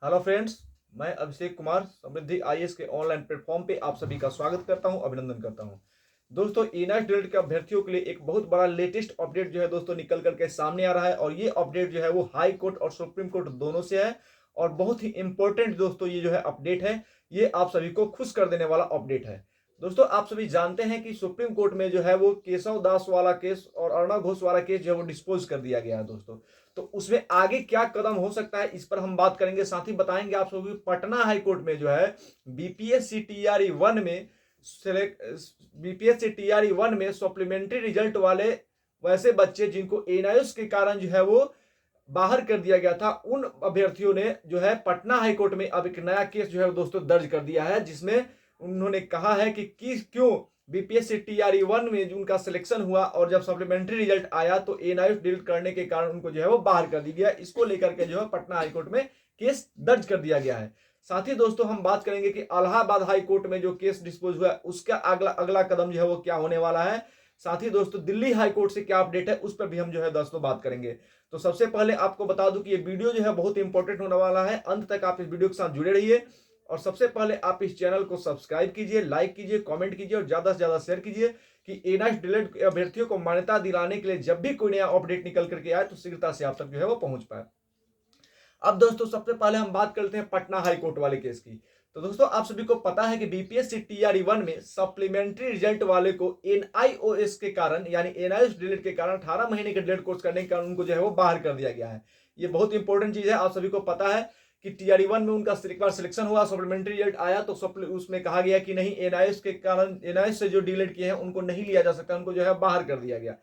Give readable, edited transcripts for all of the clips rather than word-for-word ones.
Hello friends, मैं अभिषेक कुमार समृद्धि IAS के online platform पे आप सभी का स्वागत करता हूं, अभिनंदन करता हूं। दोस्तों, एनआईटी डीएलएड के अभ्यर्थियों के लिए एक बहुत बड़ा लेटेस्ट अपडेट जो है दोस्तों निकल करके सामने आ रहा है और ये अपडेट जो है वो हाई कोर्ट और सुप्रीम कोर्ट दोनों से है और बहुत ही इंपॉर्टेंट दोस्तों ये जो है अपडेट है। ये आप सभी को खुश कर देने वाला अपडेट है। दोस्तों, आप सभी जानते हैं कि सुप्रीम कोर्ट में जो है वो केशव दास वाला केस और अर्णव घोष वाला केस जो है वो डिस्पोज कर दिया गया है दोस्तों। तो उसमें आगे क्या कदम हो सकता है इस पर हम बात करेंगे, साथ ही बताएंगे आप सभी पटना हाई कोर्ट में जो है बीपीएससी टीआरई 1 में बीपीएससी टीआरई 1 में सप्लीमेंट्री रिजल्ट वाले वैसे बच्चे जिनको एनआईओएस के कारण जो है वो बाहर कर दिया गया था, उन अभ्यर्थियों ने जो है पटना हाई कोर्ट में अब एक नया केस जो है दोस्तों दर्ज कर दिया है, जिसमें उन्होंने कहा है कि क्यों बीपीएससी टीआरई 1 में जो उनका सिलेक्शन हुआ और जब सप्लीमेंट्री रिजल्ट आया तो एनआईओएस डिलीट करने के कारण उनको जो है वो बाहर कर दिया गया। इसको लेकर के जो है पटना हाई कोर्ट में केस दर्ज कर दिया गया है। साथ ही दोस्तों हम बात करेंगे कि इलाहाबाद हाई कोर्ट में जो केस डिस्पोज हुआ है उसका अगला अगला कदम जो है वो क्या होने वाला है। साथ ही दोस्तों दिल्ली हाई कोर्ट से क्या अपडेट है उस पर भी हम जो है दोस्तों बात करेंगे। तो सबसे पहले आपको बता दूं कि ये वीडियो जो है बहुत इंपॉर्टेंट होने वाला है, अंत तक आप इस वीडियो के साथ जुड़े रहिए और सबसे पहले आप इस चैनल को सब्सक्राइब कीजिए, लाइक कीजिए, कमेंट कीजिए और ज्यादा से ज्यादा शेयर कीजिए कि एनआईटी डीएलएड अभ्यर्थियों को मान्यता दिलाने के लिए जब भी कोई नया अपडेट निकल करके आए तो शीघ्रता से आप तक जो है वो पहुंच पाए। अब दोस्तों सबसे पहले हम बात करते हैं पटना हाई कोर्ट वाले केस की। तो दोस्तों आप सभी को पता है कि बीपीएससी टीआरई 1 में सप्लीमेंट्री रिजल्ट वाले को एनआईओएस के कारण यानी एनआईओएस डिलीट के कारण 18 महीने के डिलीट कोर्स करने के कारण उनको जो है वो बाहर कर दिया गया है। ये बहुत इंपॉर्टेंट चीज है, आप सभी को पता है कि टीआरई 1 में उनका एक बार सिलेक्शन हुआ, सप्लीमेंट्री रिजल्ट आया तो उसमें कहा गया कि नहीं, एनआईओएस के कारण एनआईओएस से जो डिलीट किए हैं उनको नहीं लिया जा सकता, उनको जो है बाहर कर दिया गया।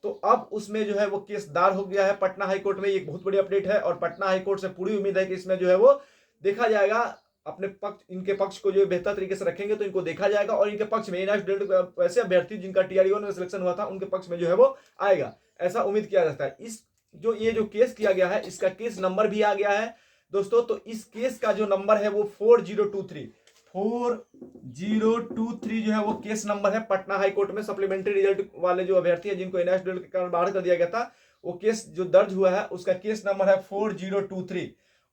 तो अब उसमें जो है वो केस दायर हो गया है पटना हाई कोर्ट में। ये एक बहुत बड़ी अपडेट है और पटना हाई कोर्ट से पूरी उम्मीद है कि इसमें जो है वो देखा जाएगा, अपने पक्ष इनके पक्ष को जो बेहतर तरीके से रखेंगे तो इनको देखा जाएगा और इनके पक्ष में वैसे अभ्यर्थी जिनका टीआरई 1 में सिलेक्शन हुआ था उनके पक्ष में जो है वो आएगा, ऐसा उम्मीद किया जाता है। इस ये जो केस किया गया है इसका केस नंबर भी आ गया है दोस्तों। तो इस केस का जो नंबर है वो 4023 जो है वो केस नंबर है पटना हाई कोर्ट में। सप्लीमेंट्री रिजल्ट वाले जो अभ्यर्थी है जिनको एनआईओएस के कारण बाहर कर दिया गया था, वो केस जो दर्ज हुआ है उसका केस नंबर है 4023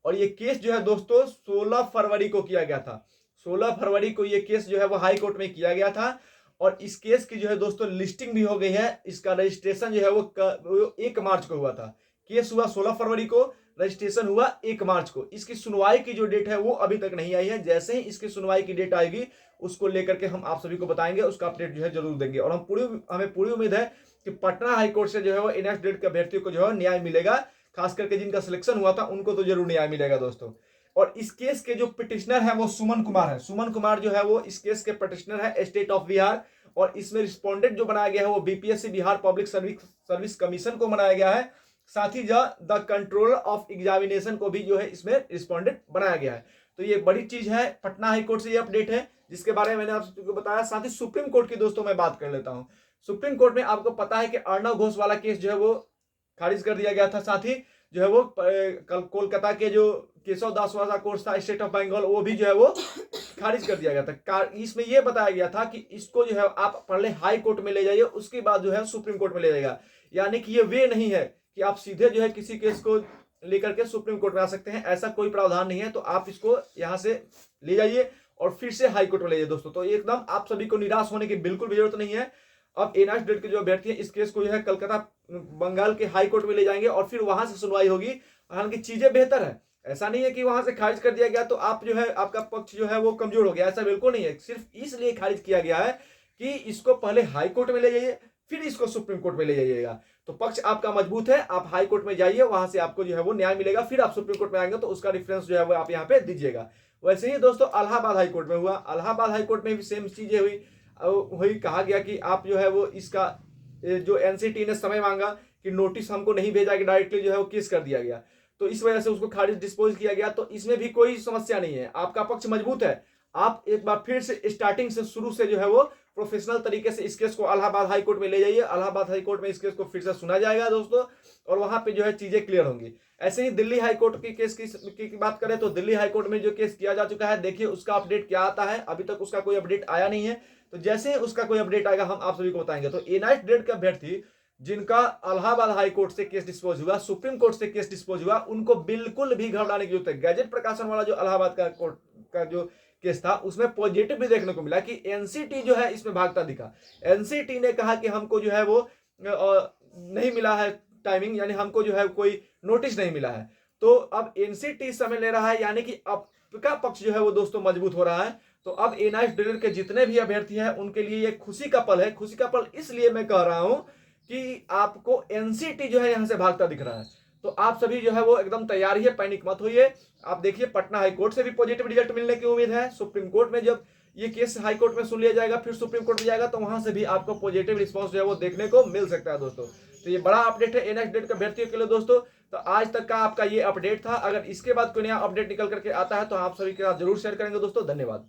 और ये केस जो है दोस्तों 16 फरवरी को किया गया था। 16 फरवरी को ये केस जो है वो हाई कोर्ट में किया गया था और इस केस की जो है दोस्तों लिस्टिंग भी हो गई है। इसका रजिस्ट्रेशन जो है वो 1 मार्च को हुआ था। केस हुआ 16 फरवरी को, रजिस्ट्रेशन हुआ 1 मार्च को। इसकी सुनवाई की जो डेट है वो अभी तक नहीं आई है। जैसे ही इसकी सुनवाई की डेट आएगी उसको लेकर के हम आप सभी को बताएंगे, उसका अपडेट जो है जरूर देंगे और हमें पूरी उम्मीद है कि पटना हाई कोर्ट से जो है वो एनआईटी डीएलएड के अभ्यर्थियों को जो है न्याय मिलेगा। खास करके जिनका सिलेक्शन हुआ था उनको तो जरूर न्याय मिलेगा दोस्तों। और इस केस के जो पिटिशनर है वो सुमन कुमार है। सुमन कुमार जो है वो इस केस के पिटिशनर है स्टेट ऑफ बिहार और इसमें रिस्पोंडेंट जो बनाया गया है वो BPSC Bihar public service commission को बनाया गया है। साथ ही द कंट्रोलर ऑफ एग्जामिनेशन को भी जो है इसमें रिस्पोंडेंट बनाया गया है। तो ये बड़ी चीज है, पटना हाई कोर्ट से ये अपडेट है जिसके बारे में मैंने आपको बताया। साथ ही सुप्रीम कोर्ट की दोस्तों मैं बात कर लेता हूं। सुप्रीम कोर्ट में आपको पता है कि अर्णव घोष वाला केस जो है वो खारिज कर दिया गया था। साथ ही जो है वो कल कोलकाता के जो केशव दास वाला कोर्स था स्टेट ऑफ बंगाल, वो भी जो है वो खारिज कर दिया गया था। इसमें यह बताया गया था कि इसको जो है आप पहले हाई कोर्ट में ले जाइए, उसके बाद जो है सुप्रीम कोर्ट में ले जाएगा। यानी कि ये वे नहीं है कि आप सीधे जो है किसी केस को लेकर के सुप्रीम कोर्ट में आ सकते हैं, ऐसा कोई प्रावधान नहीं है। तो आप इसको यहां से ले जाइए और फिर से हाई कोर्ट में ले जाइए दोस्तों। तो एकदम आप सभी को निराश होने की बिल्कुल भी जरूरत नहीं है। अब एनआईटी डीएलएड के जो अभ्यर्थी है इस केस को जो है कलकत्ता बंगाल के हाई कोर्ट में ले जाएंगे और फिर वहां से सुनवाई होगी। हालांकि चीजें बेहतर है, ऐसा नहीं है कि वहां से खारिज कर दिया गया तो आप जो है आपका पक्ष जो है वो कमजोर हो गया, ऐसा बिल्कुल नहीं है। सिर्फ इसलिए खारिज किया गया है कि इसको पहले हाई कोर्ट में ले जाइए फिर इसको सुप्रीम कोर्ट में ले जाइएगा। तो पक्ष आपका मजबूत है, आप हाई कोर्ट में जाइए, वहां से आपको जो है वो न्याय मिलेगा, फिर आप सुप्रीम कोर्ट में आएंगे तो उसका रेफरेंस जो है वो आप यहाँ पे दीजिएगा। वैसे ही दोस्तों इलाहाबाद हाई कोर्ट में हुआ। इलाहाबाद हाई कोर्ट में भी सेम चीजें हुई। वही कहा गया कि आप जो है वो इसका जो एनसीटी ने समय मांगा कि नोटिस हमको नहीं भेजा कि डायरेक्टली जो है वो केस कर दिया गया, तो इस वजह से उसको खारिज डिस्पोज किया गया। तो इसमें भी कोई समस्या नहीं है, आपका पक्ष मजबूत है। आप एक बार फिर से स्टार्टिंग से शुरू से जो है वो प्रोफेशनल तरीके से इस केस को इलाहाबाद हाई कोर्ट में ले जाइए। इलाहाबाद हाई कोर्ट में इस केस को फिर से सुना जाएगा दोस्तों और वहां पे जो है चीजें क्लियर होंगी। ऐसे ही दिल्ली हाई कोर्ट के केस की बात करें तो दिल्ली हाई कोर्ट में जो केस किया जा चुका है, देखिए उसका अपडेट क्या आता है। अभी तक उसका कोई अपडेट आया नहीं है, तो जैसे ही उसका कोई अपडेट आएगा हम आप सभी को बताएंगे। तो एनआईटी डीएलएड के अभ्यर्थी जिनका इलाहाबाद हाई कोर्ट से केस डिस्पोज हुआ, सुप्रीम कोर्ट से केस डिस्पोज हुआ, उनको बिल्कुल भी घबराने की जरूरत है। गैजेट प्रकाशन वाला जो इलाहाबाद का कोर्ट का जो केस था उसमें पॉजिटिव भी देखने को मिला कि एनसीटी जो है इसमें भागता दिखा। एनसीटी ने कहा कि हमको जो है वो नहीं मिला है टाइमिंग, यानी हमको जो है कोई नोटिस नहीं मिला है। तो अब एनसीटी समय ले रहा है, यानी कि आपका पक्ष जो है वो दोस्तों मजबूत हो रहा है। तो अब एनआईएस ड्रिलर के जितने भी अभ्यर्थी हैं उनके लिए ये खुशी का पल है। खुशी का पल इसलिए मैं कह रहा हूं कि आपको एनसीटी जो है यहां से भागता दिख रहा है। तो आप सभी जो है वो एकदम तैयार ही है, पैनिक मत होइए। आप देखिए पटना हाईकोर्ट से भी पॉजिटिव रिजल्ट मिलने की उम्मीद है। सुप्रीम कोर्ट में जब ये केस हाई कोर्ट में सुन लिया जाएगा, फिर सुप्रीम कोर्ट में जाएगा, तो वहां से भी आपको पॉजिटिव रिस्पांस जो है वो देखने को मिल सकता है दोस्तों। तो ये बड़ा अपडेट है एनआईएस ड्रिलर के अभ्यर्थियों के लिए दोस्तों। तो आज तक का आपका ये अपडेट था। अगर इसके बाद कोई नया अपडेट निकल करके आता है तो आप सभी के साथ जरूर शेयर करेंगे दोस्तों। धन्यवाद।